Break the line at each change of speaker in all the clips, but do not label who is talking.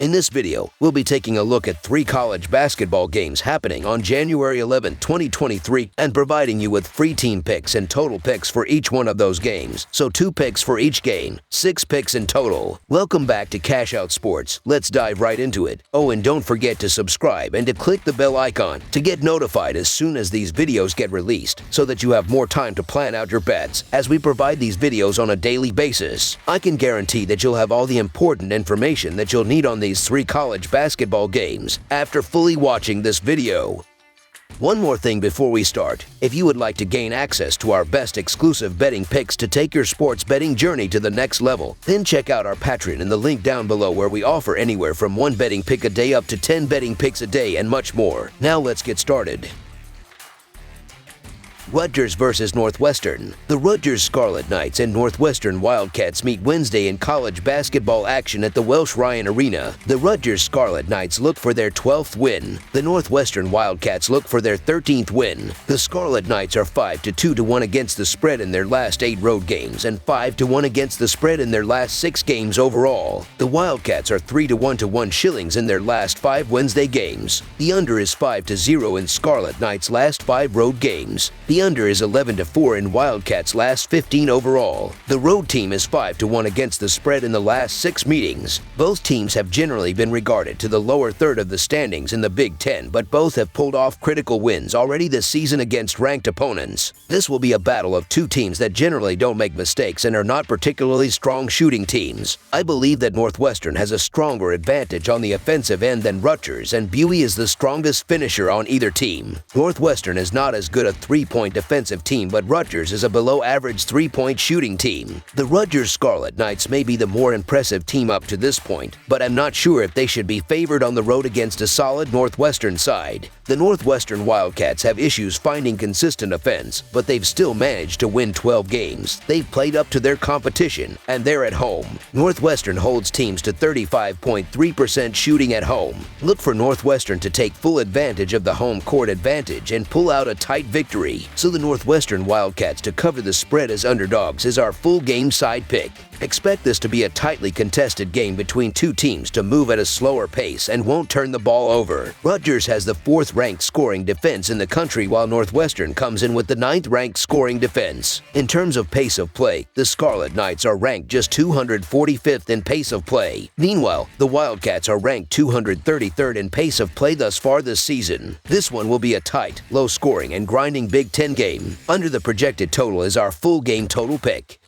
In this video, we'll be taking a look at 3 college basketball games happening on January 11, 2023 and providing you with free team picks and total picks for each one of those games. So 2 picks for each game, 6 picks in total. Welcome back to Cash Out Sports. Let's dive right into it. Oh, and don't forget to subscribe and to click the bell icon to get notified as soon as these videos get released so that you have more time to plan out your bets as we provide these videos on a daily basis. I can guarantee that you'll have all the important information that you'll need on these 3 college basketball games after fully watching this video. One more thing before we start. If you would like to gain access to our best exclusive betting picks to take your sports betting journey to the next level, then check out our Patreon in the link down below where we offer anywhere from 1 betting pick a day up to 10 betting picks a day and much more. Now let's get started. Rutgers versus Northwestern. The Rutgers Scarlet Knights and Northwestern Wildcats meet Wednesday in college basketball action at the Welsh Ryan Arena. The Rutgers Scarlet Knights look for their 12th win. The Northwestern Wildcats look for their 13th win. The Scarlet Knights are 5-2-1 against the spread in their last 8 road games and 5-1 against the spread in their last 6 games overall. The Wildcats are 3-1 shillings in their last 5 Wednesday games. The under is 5-0 in Scarlet Knights' last 5 road games. The under is 11-4 in Wildcats' last 15 overall. The road team is 5-1 against the spread in the last 6 meetings. Both teams have generally been regarded to the lower third of the standings in the Big Ten, but both have pulled off critical wins already this season against ranked opponents. This will be a battle of 2 teams that generally don't make mistakes and are not particularly strong shooting teams. I believe that Northwestern has a stronger advantage on the offensive end than Rutgers, and Boise is the strongest finisher on either team. Northwestern is not as good a 3-point defensive team, but Rutgers is a below-average 3-point shooting team. The Rutgers Scarlet Knights may be the more impressive team up to this point, but I'm not sure if they should be favored on the road against a solid Northwestern side. The Northwestern Wildcats have issues finding consistent offense, but they've still managed to win 12 games. They've played up to their competition, and they're at home. Northwestern holds teams to 35.3% shooting at home. Look for Northwestern to take full advantage of the home court advantage and pull out a tight victory. So the Northwestern Wildcats to cover the spread as underdogs is our full game side pick. Expect this to be a tightly contested game between 2 teams to move at a slower pace and won't turn the ball over. Rutgers has the 4th-ranked scoring defense in the country, while Northwestern comes in with the 9th-ranked scoring defense. In terms of pace of play, the Scarlet Knights are ranked just 245th in pace of play. Meanwhile, the Wildcats are ranked 233rd in pace of play thus far this season. This one will be a tight, low-scoring, and grinding Big Ten game. Under the projected total is our full game total pick.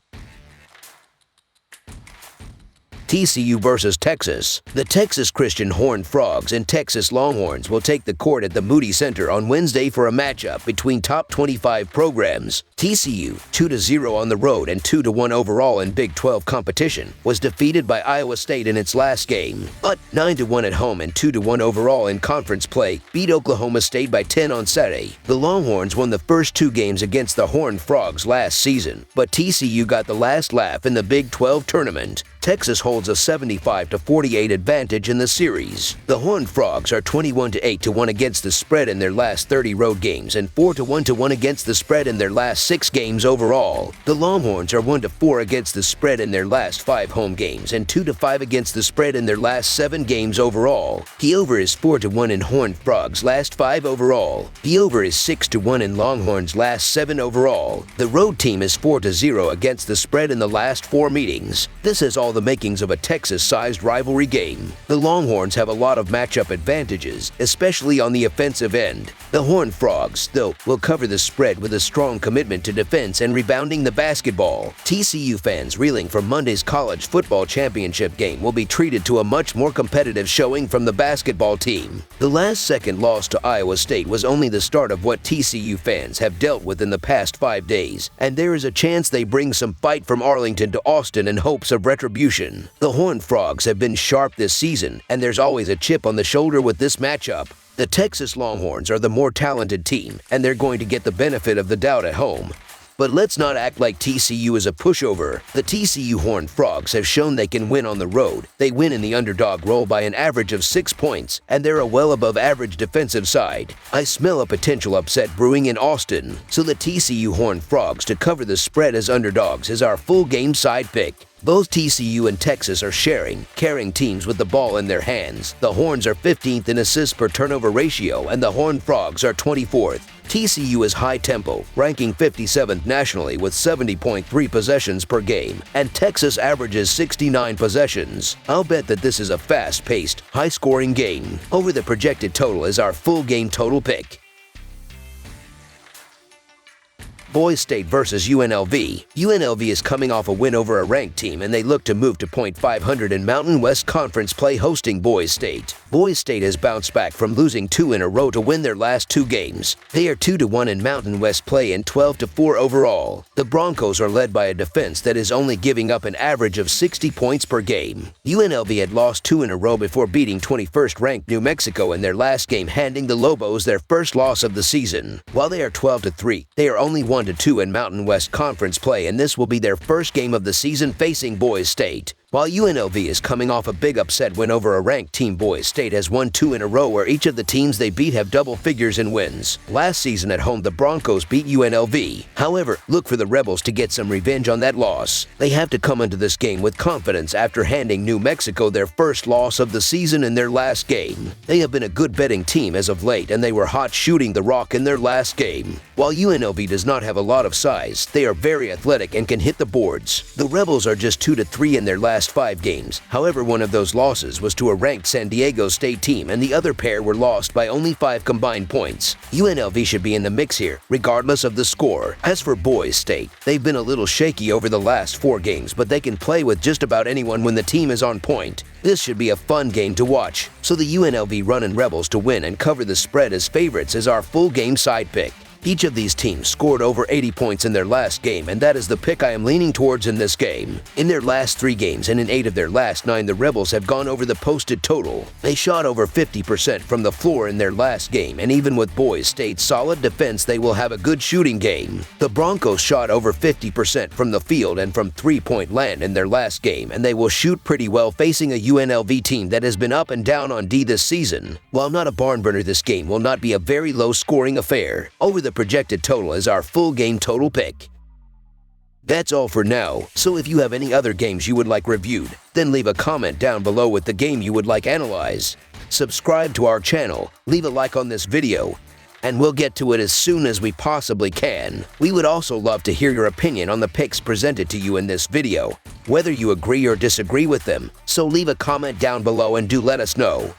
TCU versus Texas. The Texas Christian Horned Frogs and Texas Longhorns will take the court at the Moody Center on Wednesday for a matchup between top 25 programs. TCU, 2-0 on the road and 2-1 overall in Big 12 competition, was defeated by Iowa State in its last game, but 9-1 at home and 2-1 overall in conference play beat Oklahoma State by 10 on Saturday. The Longhorns won the first 2 games against the Horned Frogs last season, but TCU got the last laugh in the Big 12 tournament. Texas holds a 75-48 advantage in the series. The Horned Frogs are 21-8 against the spread in their last 30 road games and 4-1 against the spread in their last 6 games overall. The Longhorns are 1-4 against the spread in their last 5 home games and 2-5 against the spread in their last 7 games overall. The over is 4-1 in Horned Frogs' last 5 overall. The over is 6-1 in Longhorns' last 7 overall. The road team is 4-0 against the spread in the last 4 meetings. This is all the makings of a Texas-sized rivalry game. The Longhorns have a lot of matchup advantages, especially on the offensive end. The Horned Frogs, though, will cover the spread with a strong commitment to defense and rebounding the basketball. TCU fans reeling from Monday's college football championship game will be treated to a much more competitive showing from the basketball team. The last-second loss to Iowa State was only the start of what TCU fans have dealt with in the past 5 days, and there is a chance they bring some fight from Arlington to Austin in hopes of retribution. The Horned Frogs have been sharp this season, and there's always a chip on the shoulder with this matchup. The Texas Longhorns are the more talented team, and they're going to get the benefit of the doubt at home. But let's not act like TCU is a pushover. The TCU Horned Frogs have shown they can win on the road. They win in the underdog role by an average of 6 points, and they're a well above average defensive side. I smell a potential upset brewing in Austin, so the TCU Horned Frogs to cover the spread as underdogs is our full game side pick. Both TCU and Texas are carrying teams with the ball in their hands. The Horns are 15th in assists per turnover ratio, and the Horned Frogs are 24th. TCU is high tempo, ranking 57th nationally with 70.3 possessions per game, and Texas averages 69 possessions. I'll bet that this is a fast-paced, high-scoring game. Over the projected total is our full game total pick. Boise State versus UNLV. UNLV is coming off a win over a ranked team, and they look to move to .500 in Mountain West Conference play hosting Boise State. Boise State has bounced back from losing 2 in a row to win their last 2 games. They are 2-1 in Mountain West play and 12-4 overall. The Broncos are led by a defense that is only giving up an average of 60 points per game. UNLV had lost 2 in a row before beating 21st ranked New Mexico in their last game, handing the Lobos their first loss of the season. While they are 12-3, they are only 1-2 in Mountain West Conference play, and this will be their first game of the season facing Boise State. While UNLV is coming off a big upset win over a ranked team, Boise State has won 2 in a row where each of the teams they beat have double figures in wins. Last season at home, the Broncos beat UNLV. However, look for the Rebels to get some revenge on that loss. They have to come into this game with confidence after handing New Mexico their first loss of the season in their last game. They have been a good betting team as of late, and they were hot shooting the rock in their last game. While UNLV does not have a lot of size, they are very athletic and can hit the boards. The Rebels are just 2-3 in their last 5 games. However, one of those losses was to a ranked San Diego State team, and the other pair were lost by only 5 combined points. UNLV should be in the mix here, regardless of the score. As for Boise State, they've been a little shaky over the last 4 games, but they can play with just about anyone when the team is on point. This should be a fun game to watch, so the UNLV Runnin' Rebels to win and cover the spread as favorites is our full game side pick. Each of these teams scored over 80 points in their last game, and that is the pick I am leaning towards in this game. In their last 3 games and in 8 of their last 9, the Rebels have gone over the posted total. They shot over 50% from the floor in their last game, and even with Boise State's solid defense, they will have a good shooting game. The Broncos shot over 50% from the field and from 3-point land in their last game, and they will shoot pretty well facing a UNLV team that has been up and down on D this season. While not a barn burner, this game will not be a very low-scoring affair. Over the projected total is our full game total pick. That's all for now, so if you have any other games you would like reviewed, then leave a comment down below with the game you would like analyzed. Subscribe to our channel, leave a like on this video, and we'll get to it as soon as we possibly can. We would also love to hear your opinion on the picks presented to you in this video, whether you agree or disagree with them, so leave a comment down below and do let us know.